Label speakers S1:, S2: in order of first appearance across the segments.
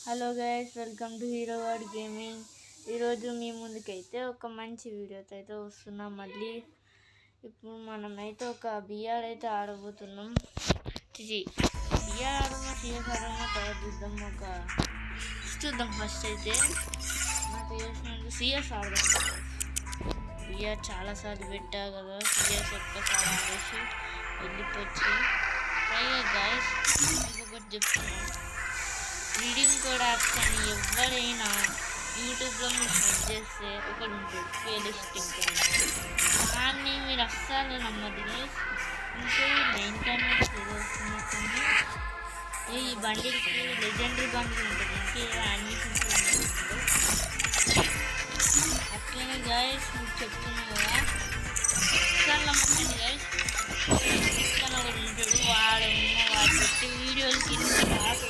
S1: Hello guys, welcome to hero word gaming. ఈరోజు మీ ముందుకైతే ఒక మంచి వీడియోతో అయితే వస్తున్నాం. మళ్ళీ ఇప్పుడు మనమైతే ఒక బిఆర్ అయితే ఆడబోతున్నాం. బిఆర్ ఆడమో సిఎస్ ఆడమో తర్వాత చూద్దాం. ఫస్ట్ అయితే నాకు తెలిసినందుకు సిఎస్ ఆడదాం. బిఆర్ చాలాసార్లు పెట్టా కదా, సిఎస్ ఒక్కసారి ఆడేసి వెళ్ళిపోవచ్చు. పైగా గైస్ ఇంకొకటి చెప్తున్నాను, రీడింగ్ కోడ్ యాప్స్ అని ఎవరైనా యూట్యూబ్లో మీరు సెర్చ్ చేస్తే ఒకటి ఉంటుంది రియలిస్టిక్ దాన్ని మీరు అస్సలు నమ్మదు. ఇంకా మెయింటెనెన్స్ ఏదో వస్తున్నట్టుంది. ఈ బండిల్కి లెజెండరీ బండిల్ ఉంటుంది, ఇంకా అడ్మిషన్స్ అట్లనే గైస్ మీకు చెప్తున్నాను కదా, అస్సలు నమ్మకండి గైస్. కానీ ఒకటి ఉంటాడు, వాడు పెట్టి వీడియోలకి అది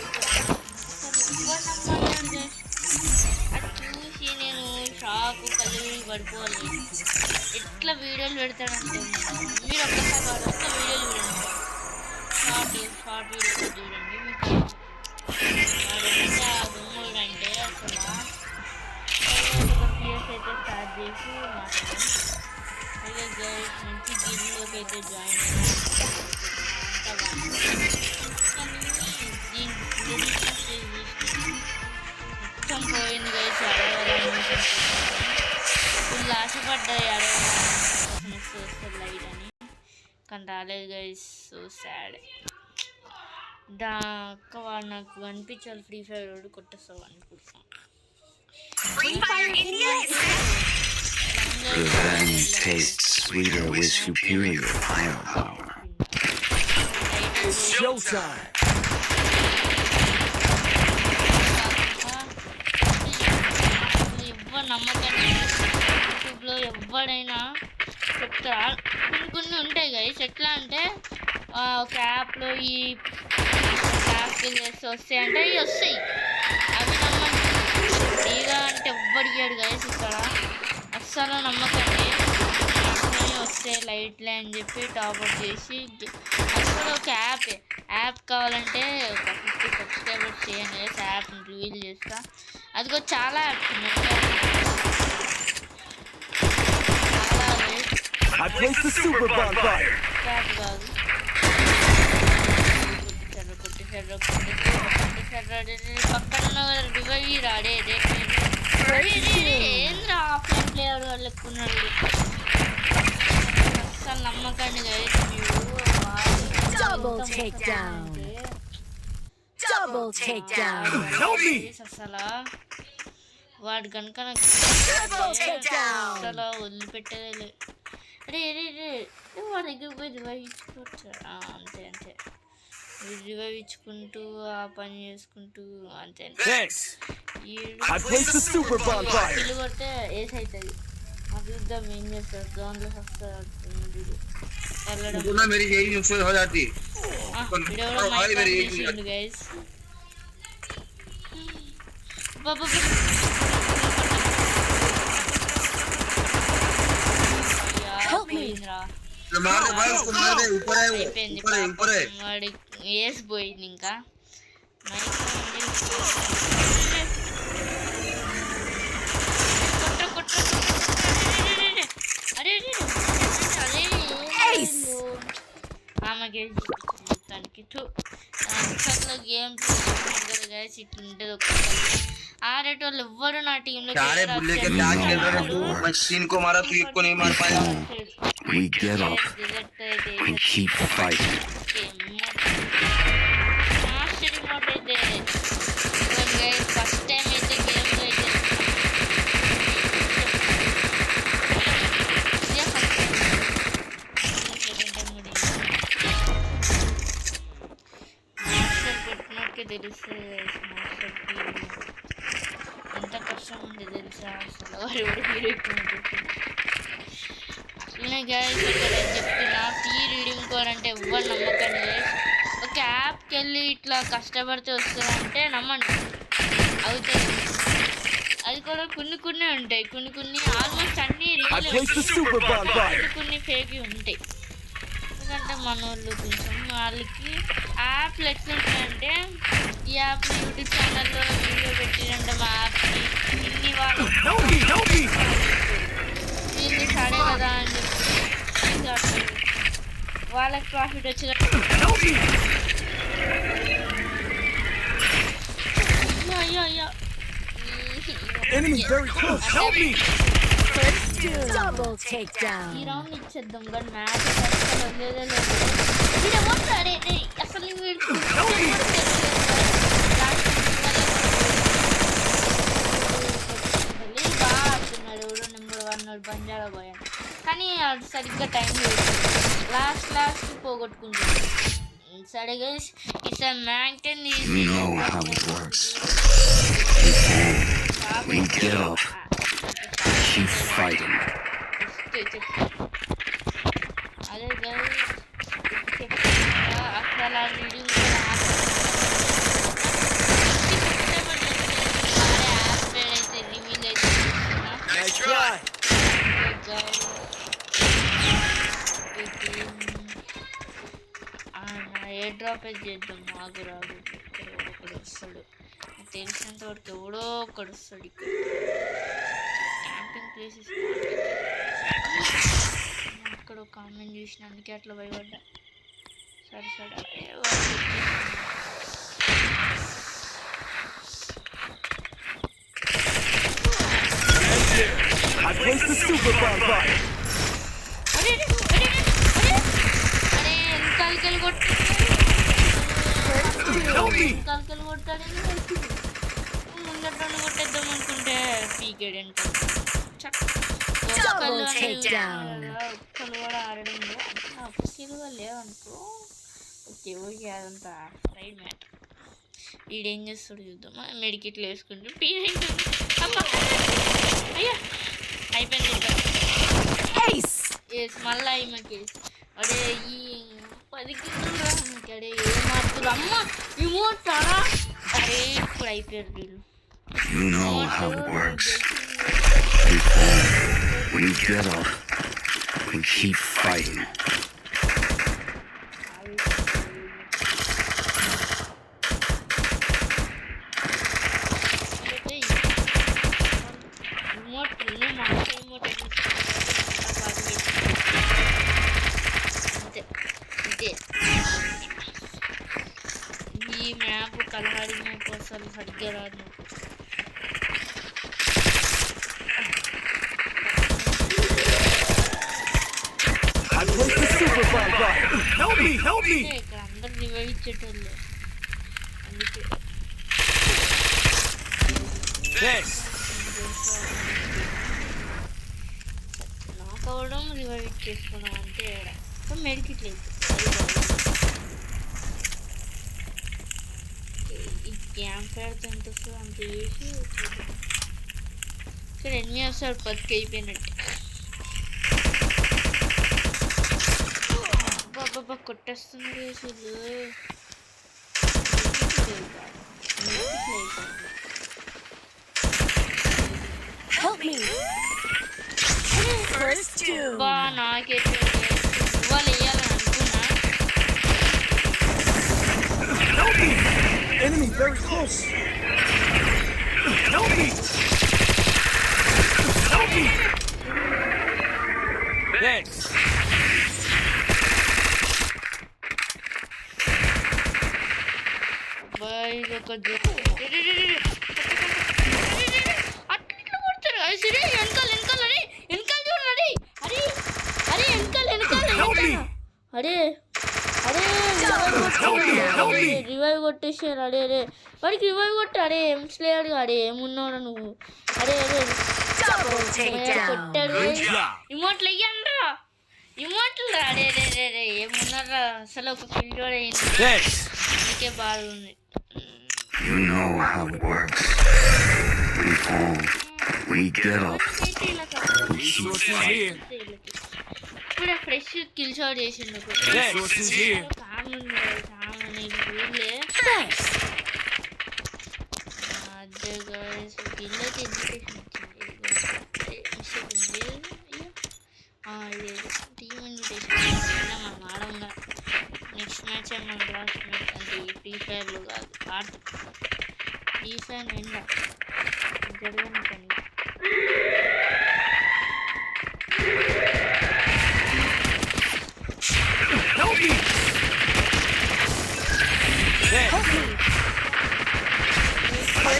S1: చూసి నేను షాకు కళ్ళు పడిపోవాలి. ఎట్లా వీడియోలు పెడతాడంటే మీరు ఒక్కసారి ఒక్క వీడియోలు చూడండి, షార్ట్ వీడియోస్ చూడండి. మీకు ఎంత బొమ్మలు అంటే అసలు పిఎస్ అయితే స్టార్ట్ చేసి మాట్లాడాలి. అయితే గైస్ మంచి గేమ్లోకి అయితే జాయిన్ మొత్తం పోయింది గైస్. ఫుల్ ఆశపడ్డాయి అడగడానికి వస్తుంది లైట్ అని, కానీ రాలేదు గైస్. So sad. వాడు నాకు అనిపించాలి ఫ్రీ ఫైర్ రోడ్డు కొట్టేస్తావు అనుకుంటున్నాను.
S2: Revenge tastes sweeter with superior firepower. Showtime!
S1: నమ్మకండి, యూట్యూబ్లో ఎవరైనా చెప్తారా కొన్ని ఉంటాయి గైస్. ఎట్లా అంటే ఒక యాప్లో ఈ యాప్కి చేసి వస్తాయి అంటే ఇవి వస్తాయి, అవి నమ్మండి. ఫ్రీగా అంటే ఎవ్వడిగాడు గైస్, ఇక్కడ అస్సలు నమ్మకండి. వస్తాయి లైట్లే అని చెప్పి టాప్అప్ చేసి అసలు ఒక యాప్ కావాలంటే ఒక 50 సబ్స్క్రైబర్స్ చేయండి గైస్. యాప్ని రివీల్ చేస్తా. అదిగో చాలా యాప్స్ ఉన్నాయి. పక్కన రివైవ్ రాడే ఏంద్రా ఆఫ్లైన్ ప్లేయర్ వాళ్ళు ఎక్కున్నాడు. అస్సలు నమ్మకండి గైస్. అసలు వాడు కనుక నాకు అసలు వదిలిపెట్టేది. అరే వాడి దగ్గర పోయి రివైవ్ ఇచ్చుకోవచ్చు. అంతే రివైవ్ ఇచ్చుకుంటూ ఆ పని చేసుకుంటూ అంతే. పిల్లు కొడితే ఏస్ అవుతుంది. అది యుద్ధం ఏం చేస్తారు, దాంట్లో వస్తారు గైస్. వాడి వేసిపోయింది. ఇంకా ఆమెకి మొత్తానికి అసలు గేమ్ కదా గైస్, ఇట్లుంటుంది. ఒక్కసారి ఆడేటోళ్ళు ఎవ్వరు నా టీంలో ఫస్ట్ టైం అయితే గేమ్లో అయితే తెలుస్తుంది. ఎంత కష్టం ఉంది తెలుసా అసలు. అట్లనే గైస్ ఇక్కడ చెప్తున్నా, ఫ్రీ రీడింగ్ కోడ్ అంటే ఎవ్వరు నమ్మకండి గైస్. ఒక యాప్కి వెళ్ళి ఇట్లా కష్టపడితే వస్తుందంటే నమ్మండి, అవుతుంది. అది కూడా కొన్ని ఉంటాయి, కొన్ని ఆల్మోస్ట్ అన్ని రియల్, కొన్ని ఫేక్ ఉంటాయి. ఎందుకంటే మన వాళ్ళు కొంచెం వాళ్ళకి యాప్లు ఎట్లుంటాయంటే ఈ యాప్ యూట్యూబ్ ఛానల్లో వీడియో పెట్టినంటే మా యాప్ని ఇన్ని వాళ్ళు వీళ్ళు సడే కదా అని చెప్పి అసలు వాళ్ళకి ప్రాఫిట్ వచ్చేటట్టు అయ్యో అయ్యో ఈ రౌండ్ ఇచ్చేద్దాం కానీ మ్యాచ్ అసలు వదిలేదే లేదు అసలు బాగా ఆడుతున్నాడు ఎవడో నెంబర్ 1 బంజారా పోయాడు కానీ అది సరిగ్గా టైం లేదు లాస్ట్ పోగొట్టుకుంటుంది సరే guys it's a mountain
S2: You know how it works. We get up. Keep fighting.
S1: అదే గైస్ అసలు ఆ వీడియో యాప్ పేరు అయితే రివీల్ ఏ డ్రాప్ అయితే చేద్దాం మాకు రాదు ఒకడు వస్తాడు తెలిసినంత వరకు ఎవడో ఒకడు వస్తాడు ఇక్కడ క్యాంపింగ్ ప్లేసెస్ అక్కడ ఒక కామెంట్ చూసిన అందుకే అట్లా భయపడ్డా సరే కలకలు కొట్టాడు ముందట కొట్టేద్దాం అనుకుంటే పీకేడ్ అంటే ఒక్కళ్ళు కూడా ఆడడం ఒక్కలుగా లేవనుకో ఓకే అదంతా రైడ్ మ్యాటర్ వీడేం చేస్తాడు చూద్దామా మెడికిట్లు వేసుకుంటే అయ్యా అయిపోయింది మళ్ళీ ఈమెకి అడే ఈ 10 కిలోలు అడే ఏ మాత్రం అమ్మ ఇమోటారా అరే ఇప్పుడు అయిపోయారు వీళ్ళు
S2: You know how it works. We get up. We keep fighting.
S1: ఈ మ్యాప్ కలహాడి మ్యాప్ అసలు సరిగ్గా రాదు ఇక్కడ అందరు రివైవ్ ఇచ్చేటోళ్ళు అందుకే నాక్ అవ్వడం రివైవ్ ఇచ్చేసుకోవడం అంటే మెడికిట్ లేదు ఈ క్యాంప్ పెడితే ఎంత వస్తుందో అంత చేసి ఇక్కడ ఎన్ని వస్తాడు 10 అయిపోయినట్టు బాబా కొట్టేస్తున్నారు అసలు బా నాకైతే వాళ్ళు వేయాలని అనుకున్నా
S3: Enemy very close. Help me! Help me! Thanks.
S1: Bye, look at this. అట్లా కొడతారు అరే వెనకాల చూడండి అరే అరే రివైవ్ కొట్టేసారు అరే వాడికి రివైవ్ కొట్టు అరే ఏం స్లేయర్ అరే ఏమున్నాడు నువ్వు అరే కొట్టాడు ఇమోట్లు వెయ్యండ్రా ఇమోట్లు అరే ఏమున్నారా అసలు ఒక కిల్ కూడా అందుకే బాగుంది
S2: You know how it works. We fall. We get up. We keep fighting.
S1: ఇప్పుడే ఫ్రెష్ కిల్ షాట్ చేసిండు అదే గైస్ కిల్ అయితే ఎడ్యుకేషన్ వచ్చింది టీమ్ ఇన్విటేషన్ మనం ఆడంగా నెక్స్ట్ మ్యాచ్ మన లాస్ట్ మ్యాచ్ అంటే ఫ్రీ ఫైర్లో కాదు ఆడుతాం ఈ ఫ్యాన్ ఎండ జరగని పని.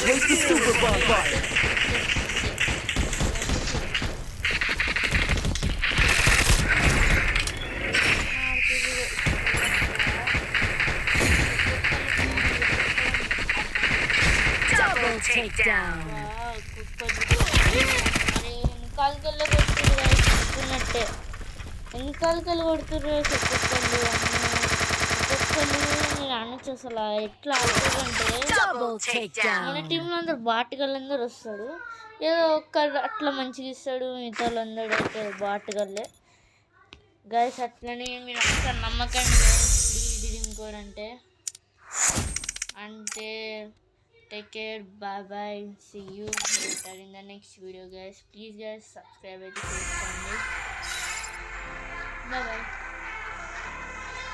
S3: Take the super bonfire. Double takedown.
S1: వెనకాలకెళ్ళి కొడుతురు కొట్టుకున్నట్టే వెనకాలకెళ్ళి కొడుతుర్రు కుక్కలు కుక్కలు నేను అనొచ్చు అసలు ఎట్లా ఆడుతారంటే
S3: Double takedown.
S1: మన టీంలో అందరు బాటుగాళ్ళందరూ వస్తాడు ఏదో ఒక్కరు అట్లా మంచిగా ఇస్తాడు మిగతా వాళ్ళందరూ అయితే బాటుగాళ్ళే గైస్. అట్లనే మీరు అసలు నమ్మకండి ప్లీజ్ ఇంకోరంటే అంటే take care, bye bye, see you later in the next video guys. Please guys subscribe to the channel. Bye bye.